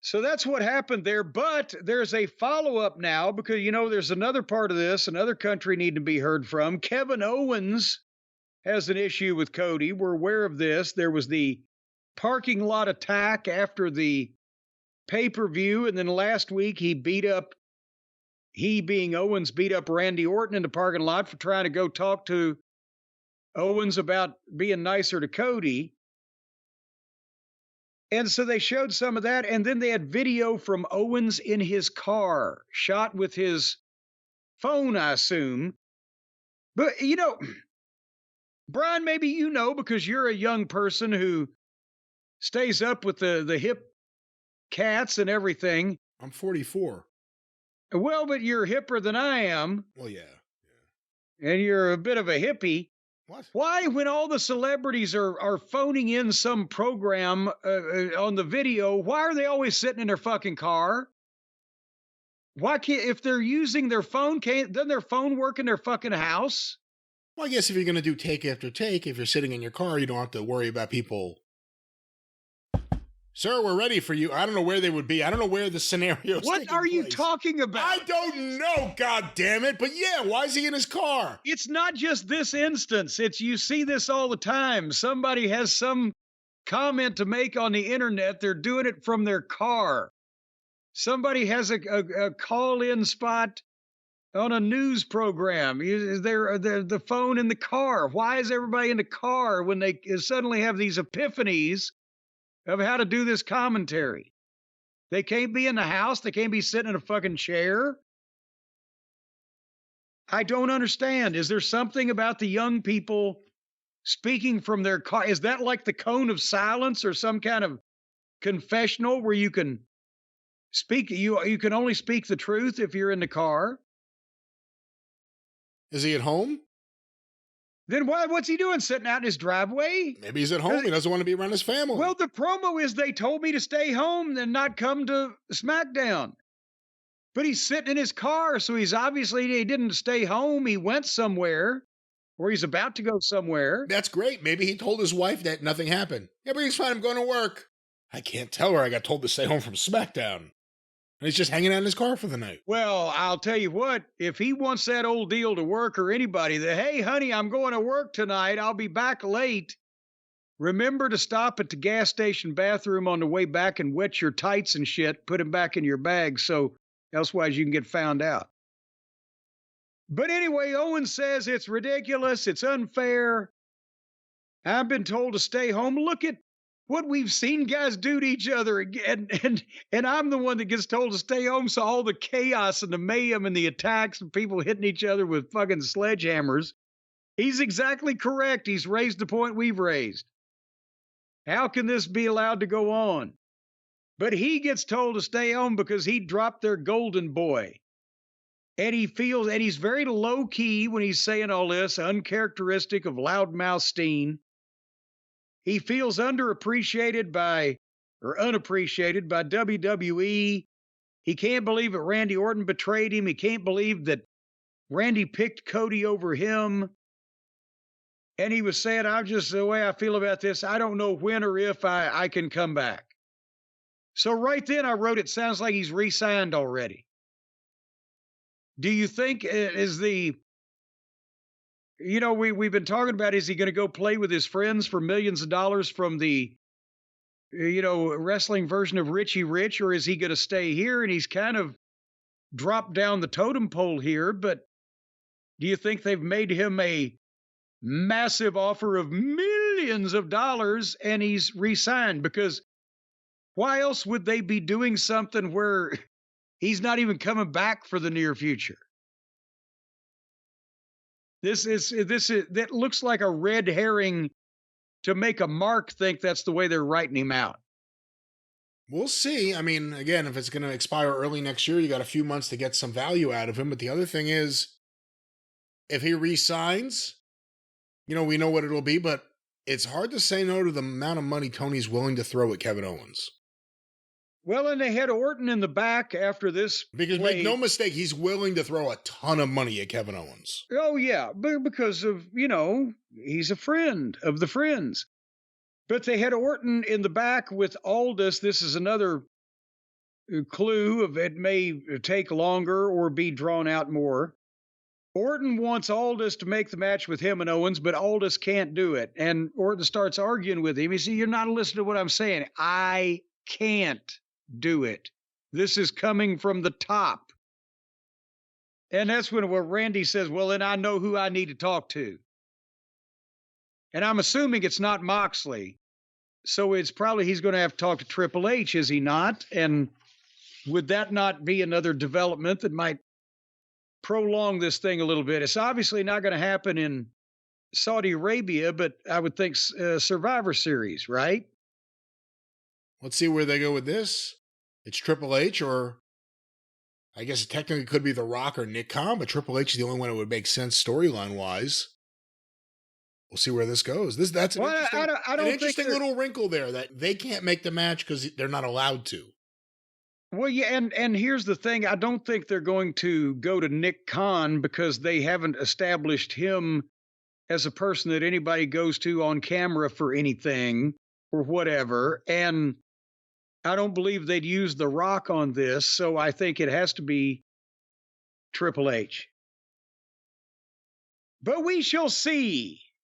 So that's what happened there. But there's a follow up now because, there's another part of this, another country need to be heard from. Kevin Owens has an issue with Cody. We're aware of this. There was the parking lot attack after the pay per view. And then last week, he being Owens, beat up Randy Orton in the parking lot for trying to go talk to Owens about being nicer to Cody. And so they showed some of that. And then they had video from Owens in his car, shot with his phone, I assume. But, Brian, maybe because you're a young person who stays up with the hip cats and everything. I'm 44. Well, but you're hipper than I am. Well, yeah. And you're a bit of a hippie. What? Why, when all the celebrities are phoning in some program on the video, why are they always sitting in their fucking car? Why can't, if they're using their phone, doesn't their phone work in their fucking house? Well, I guess if you're going to do take after take, if you're sitting in your car, you don't have to worry about people. Sir, we're ready for you. I don't know where they would be. I don't know where the scenario is. What are you talking about? I don't know, God damn it. But yeah, why is he in his car? It's not just this instance. You see this all the time. Somebody has some comment to make on the internet. They're doing it from their car. Somebody has a call-in spot on a news program. The phone in the car. Why is everybody in the car when they suddenly have these epiphanies of how to do this commentary? They can't be in the house. They can't be sitting in a fucking chair. I don't understand. Is there something about the young people speaking from their car? Is that like the cone of silence or some kind of confessional where you can speak? You can only speak the truth if you're in the car. Is he at home? Then what's he doing sitting out in his driveway? Maybe he's at home. He doesn't want to be around his family. Well, the promo is they told me to stay home and not come to SmackDown. But he's sitting in his car, so he didn't stay home. He went somewhere, or he's about to go somewhere. That's great. Maybe he told his wife that nothing happened. Everything's fine. I'm going to work. I can't tell her I got told to stay home from SmackDown. And he's just hanging out in his car for the night. Well, I'll tell you what, if he wants that old deal to work, or anybody that, hey, honey, I'm going to work tonight. I'll be back late. Remember to stop at the gas station bathroom on the way back and wet your tights and shit. Put them back in your bag so elsewise you can get found out. But anyway, Owens says it's ridiculous. It's unfair. I've been told to stay home. Look at what we've seen guys do to each other, and I'm the one that gets told to stay home. So all the chaos and the mayhem and the attacks and people hitting each other with fucking sledgehammers. He's exactly correct. He's raised the point we've raised. How can this be allowed to go on? But he gets told to stay home because he dropped their golden boy. And he's very low key when he's saying all this, uncharacteristic of loudmouth Steen. He feels unappreciated by WWE. He can't believe that Randy Orton betrayed him. He can't believe that Randy picked Cody over him. And he was saying, the way I feel about this, I don't know when or if I can come back. So right then I wrote, it sounds like he's re-signed already. Do you think we've been talking about, is he going to go play with his friends for millions of dollars from the, wrestling version of Richie Rich, or is he going to stay here? And he's kind of dropped down the totem pole here, but do you think they've made him a massive offer of millions of dollars and he's re-signed? Because why else would they be doing something where he's not even coming back for the near future? That looks like a red herring to make a mark think that's the way they're writing him out. We'll see. I mean, again, if it's going to expire early next year, you got a few months to get some value out of him. But the other thing is, if he re-signs, we know what it'll be, but it's hard to say no to the amount of money Tony's willing to throw at Kevin Owens. Well, and they had Orton in the back after this. Because make no mistake, he's willing to throw a ton of money at Kevin Owens. Oh, yeah, because of, he's a friend of the friends. But they had Orton in the back with Aldis. This is another clue of it may take longer or be drawn out more. Orton wants Aldis to make the match with him and Owens, but Aldis can't do it. And Orton starts arguing with him. He says, "You're not listening to what I'm saying. I can't do it. This is coming from the top." And that's when Randy says, "Well, then I know who I need to talk to." And I'm assuming it's not Moxley. So it's probably he's going to have to talk to Triple H, is he not? And would that not be another development that might prolong this thing a little bit? It's obviously not going to happen in Saudi Arabia, but I would think Survivor Series, right? Let's see where they go with this. It's Triple H, or I guess it technically could be The Rock or Nick Khan, but Triple H is the only one that would make sense storyline-wise. We'll see where this goes. That's an interesting little wrinkle there, that they can't make the match because they're not allowed to. Well, yeah, and here's the thing. I don't think they're going to go to Nick Khan because they haven't established him as a person that anybody goes to on camera for anything or whatever. And I don't believe they'd use The Rock on this, so I think it has to be Triple H. But we shall see.